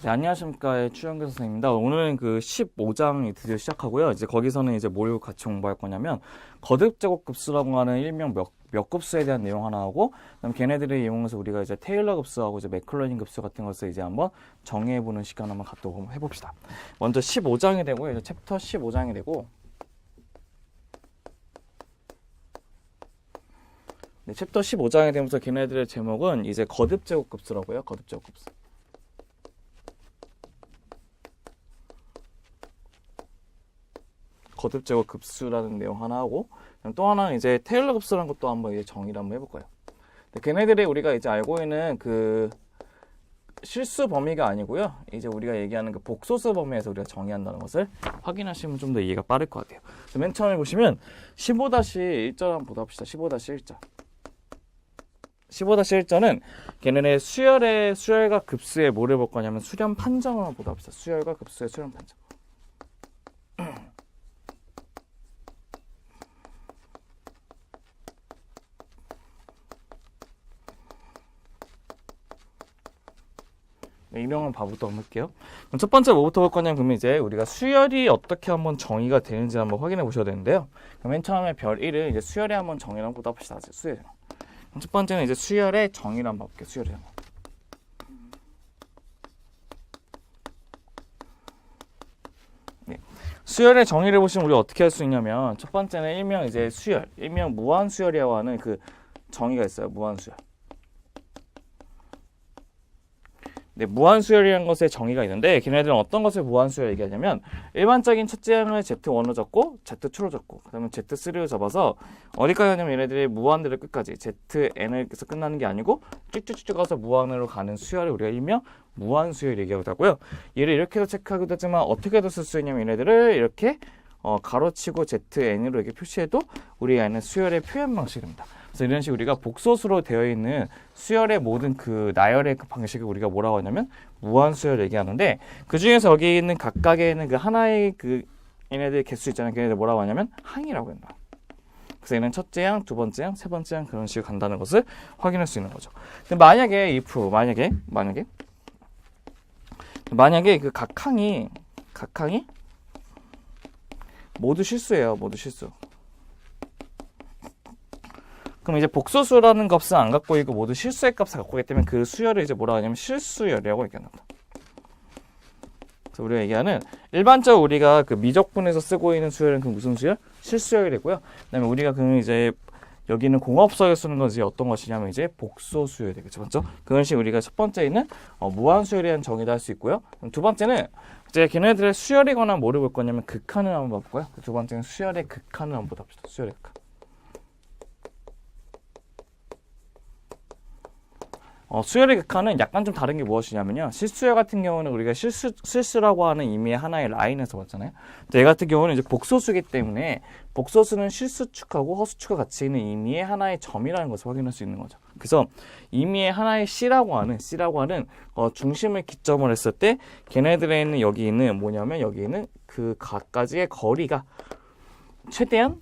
네, 안녕하십니까. 추영규 선생님입니다. 오늘은 그 15장이 드디어 시작하고요. 이제 거기서는 이제 뭘 같이 공부할 거냐면, 거듭제곱급수라고 하는 일명 몇 급수에 대한 내용 하나 하고, 그다음 걔네들을 이용해서 우리가 이제 테일러 급수하고 이제 맥클러닌 급수 같은 것을 이제 한번 정의해보는 시간 한번 갖도록 해봅시다. 먼저 15장이 되고요. 이제 챕터 15장이 되고, 네, 챕터 15장이 되면서 걔네들의 제목은 이제 거듭제곱급수라고요. 거듭제곱급수. 거듭제곱 급수라는 내용 하나 하고, 또 하나는 이제 테일러 급수라는 것도 한번 이제 정의를 한번 해볼 거예요. 걔네들이 우리가 이제 알고 있는 그 실수 범위가 아니고요. 이제 우리가 얘기하는 그 복소수 범위에서 우리가 정의한다는 것을 확인하시면 좀 더 이해가 빠를 것 같아요. 맨 처음에 보시면 15-1절 한번 보다 봅시다. 15-1절. 15-1절은 걔네의 수열과 급수의 뭐를 볼 거냐면 수렴 판정을 보다 봅시다. 수열과 급수의 수렴 판정. 네, 이명은 바부터 한번 할게요. 그럼 첫 번째 뭐부터 볼 거냐면 그러면 이제 우리가 수열이 어떻게 한번 정의가 되는지 한번 확인해 보셔야 되는데요. 그럼 맨 처음에 별 1을 이제 수열의 한번 정의를 한번 보다 봅시다. 수열. 첫 번째는 이제 수열의 정의를 한번 볼게요. 수열의 한번. 네. 수열의 정의를 보시면 우리 어떻게 할 수 있냐면 첫 번째는 일명 이제 수열, 일명 무한수열이라고 하는 그 정의가 있어요. 무한수열. 네, 무한수열이라는 것의 정의가 있는데 걔네들은 어떤 것을 무한수열 얘기하냐면 일반적인 첫째 항을 Z1로 적고 Z2로 적고 그 다음에 Z3로 접어서 어디까지 하냐면 얘네들이 무한대로 끝까지 ZN에서 끝나는 게 아니고 쭉쭉쭉 가서 무한으로 가는 수열을 우리가 일명 무한수열 얘기하기도 하고요. 얘를 이렇게도 체크하기도 하지만 어떻게도 쓸 수 있냐면 얘네들을 이렇게 가로치고 ZN으로 이렇게 표시해도 우리가 아는 수열의 표현 방식입니다. 그래서 이런 식으로 우리가 복소수로 되어 있는 수열의 모든 그 나열의 그 방식을 우리가 뭐라고 하냐면 무한수열 얘기하는데 그 중에서 여기 있는 각각에 있는 그 하나의 그 얘네들 개수 있잖아요. 걔네들 뭐라고 하냐면 항이라고 한다. 그래서 얘는 첫째 항, 두 번째 항, 세 번째 항 그런 식으로 간다는 것을 확인할 수 있는 거죠. 근데 만약에 만약에 그 각 항이 모두 실수예요. 모두 실수. 그럼 이제 복소수라는 값은 안 갖고 있고 모두 실수의 값을 갖고 있기 때문에 그 수열을 이제 뭐라고 하냐면 실수열이라고 얘기합니다. 그래서 우리가 얘기하는 일반적으로 우리가 그 미적분에서 쓰고 있는 수열은 그 무슨 수열? 실수열이고요. 그다음에 우리가 그 이제 여기는 공업서에 쓰는 것이 어떤 것이냐면 이제 복소수열이 되겠죠. 맞죠? 그런 식으로 우리가 첫 번째는 무한수열이라는 정의도 할 수 있고요. 두 번째는 이제 걔네들의 수열이거나 뭐를 볼 거냐면 극한을 한번 봐볼까요? 두 번째는 수열의 극한을 한번 보다 봅시다. 수열의 극한. 수열의 극한은 약간 좀 다른 게 무엇이냐면요. 실수열 같은 경우는 우리가 실수라고 하는 의미의 하나의 라인에서 봤잖아요. 얘 같은 경우는 이제 복소수이기 때문에 복소수는 실수축하고 허수축과 같이 있는 의미의 하나의 점이라는 것을 확인할 수 있는 거죠. 그래서 의미의 하나의 C라고 하는 중심을 기점을 했을 때 걔네들에 있는 여기 있는 뭐냐면 여기 있는 그 각가지의 거리가 최대한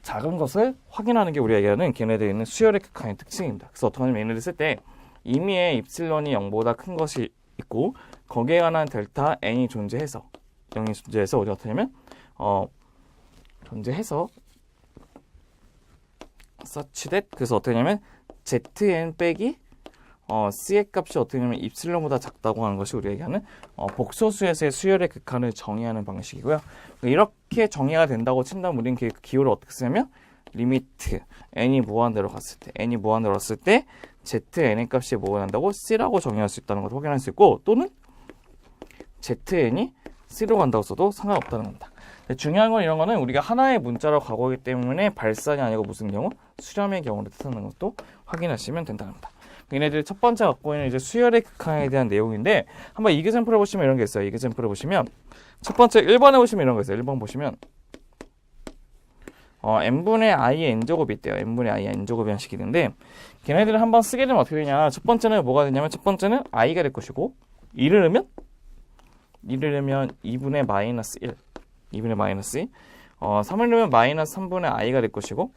작은 것을 확인하는 게 우리가 얘기하는 걔네들에 있는 수열의 극한의 특징입니다. 그래서 어떻게 하냐면 얘네들 쓸 때 임의의 입실론이 0보다 큰 것이 있고 거기에 관한 델타 n이 존재해서 0이 존재해서 우리가 어떻게 하냐면 존재해서 such that 그래서 어떻게 하냐면 zn 빼기 c의 값이 어떻게 하냐면 입실론보다 작다고 하는 것이 우리가 얘기하는 복소수에서의 수열의 극한을 정의하는 방식이고요. 이렇게 정의가 된다고 친다면 우리는 그 기호를 어떻게 쓰냐면 리미트 n이 무한대로 갔을 때 zn의 값이 뭐가 난다고 c라고 정의할 수 있다는 것을 확인할 수 있고 또는 zn이 c로 간다고 써도 상관없다는 겁니다. 중요한 건 이런 거는 우리가 하나의 문자로 가고 있기 때문에 발산이 아니고 무슨 경우? 수렴의 경우를 뜻하는 것도 확인하시면 된다는 겁니다. 얘네들이 첫 번째 갖고 있는 이제 수열의 극한에 대한 내용인데 한번 이그샘플을 보시면 이런 게 있어요. 이그샘플을 보시면 첫 번째 1번에 보시면 이런 거 있어요. 1번 보시면 n분의 i의 n제곱이 있대요. n분의 i의 n제곱이 한식이 있는데 걔네들을 한번 쓰게 되면 어떻게 되냐. 첫 번째는 뭐가 되냐면 첫 번째는 i가 될 것이고 2를 넣으면 2분의 마이너스 1 3을 넣으면 마이너스 3분의 i가 될 것이고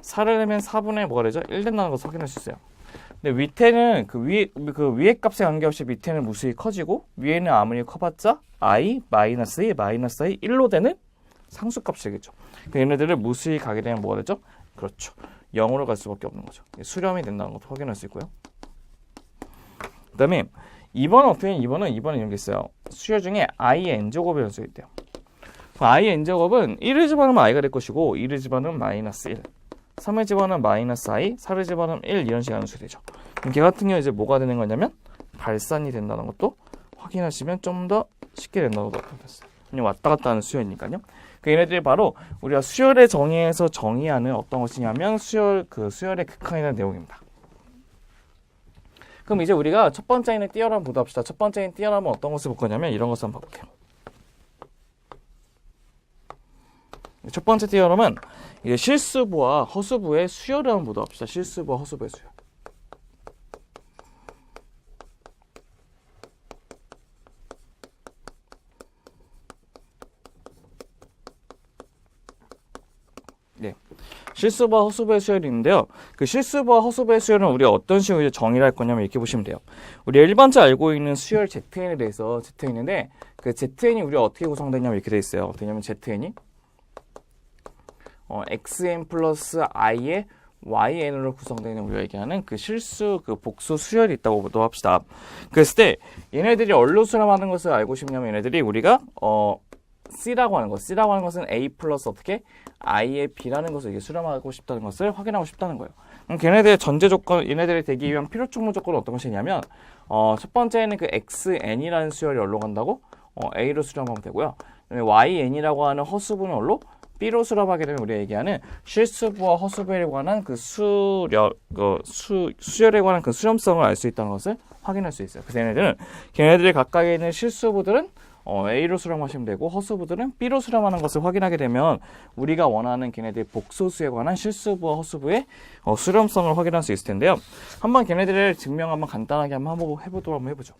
4를 넣으면 4분의 뭐가 되죠? 1 된다는 것을 확인할 수 있어요. 근데 밑에는 그 위에 값에 관계없이 밑에는 무수히 커지고 위에는 아무리 커봤자 i, 마이너스 2, 마이너스 i, 1로 되는 상수값이 되겠죠. 얘네들을 무수히 가게 되면 뭐가 되죠? 그렇죠. 0으로 갈 수밖에 없는 거죠. 수렴이 된다는 것도 확인할 수 있고요. 그 다음에 2번은 어떻게 되냐면 2번은 이런 게 있어요. 수열 중에 i의 n제곱 변수가 있대요. i의 n제곱은 1을 집어넣으면 i가 될 것이고 2를 집어넣으면 마이너스 1, 3을 집어넣으면 마이너스 i, 4를 집어넣으면 1 이런 식의 함수가 되죠. 걔 같은 경우 이제 뭐가 되는 거냐면 발산이 된다는 것도 확인하시면 좀 더 쉽게 된다고 생각했어요. 그냥 왔다 갔다 하는 수열이니까요. 얘네들이 바로 우리가 수열의 정의에서 정의하는 어떤 것이냐면 수열의 극한이라는 내용입니다. 그럼 이제 우리가 첫 번째 있는 띄어람 보도 합시다. 첫 번째 있는 띄어람은 어떤 것을 볼 거냐면 이런 것을 한번 봐볼게요. 첫 번째 띄어람은 이제 실수부와 허수부의 수열을 한번 보도 합시다. 실수부와 허수부의 수열. 네. 실수부와 허수부의 수열이 있는데요. 그 실수부와 허수부의 수열은 우리가 어떤 식으로 이제 정의를 할 거냐면 이렇게 보시면 돼요. 우리가 일반적으로 알고 있는 수열 ZN에 대해서 ZN인데 그 ZN이 우리가 어떻게 구성되냐면 이렇게 돼 있어요. 어떻게 되냐면 ZN이 xn 플러스 i의 yn으로 구성되는 우리가 얘기하는 그 실수 그 복수 수열이 있다고 보도 합시다. 그랬을 때 얘네들이 얼로 수렴하는 것을 알고 싶냐면 얘네들이 우리가 C라고 하는 것, C라고 하는 것은 A 플러스 어떻게? I의 B라는 것을 이게 수렴하고 싶다는 것을 확인하고 싶다는 거예요. 그럼 걔네들의 전제 조건, 얘네들이 되기 위한 필요 충분 조건은 어떤 것이냐면, 첫 번째는 그 XN이라는 수열이 어디로 간다고? A로 수렴하면 되고요. YN이라고 하는 허수부는 어디로? B로 수렴하게 되면 우리가 얘기하는 실수부와 허수부에 관한 그 수열에 관한 그 수렴성을 알 수 있다는 것을 확인할 수 있어요. 그래서 걔네들이 각각에 있는 실수부들은 A로 수렴하시면 되고 허수부들은 B로 수렴하는 것을 확인하게 되면 우리가 원하는 걔네들의 복소수에 관한 실수부와 허수부의 수렴성을 확인할 수 있을 텐데요. 한번 걔네들의 증명 한번 간단하게 한번 해보도록 한번 해보죠.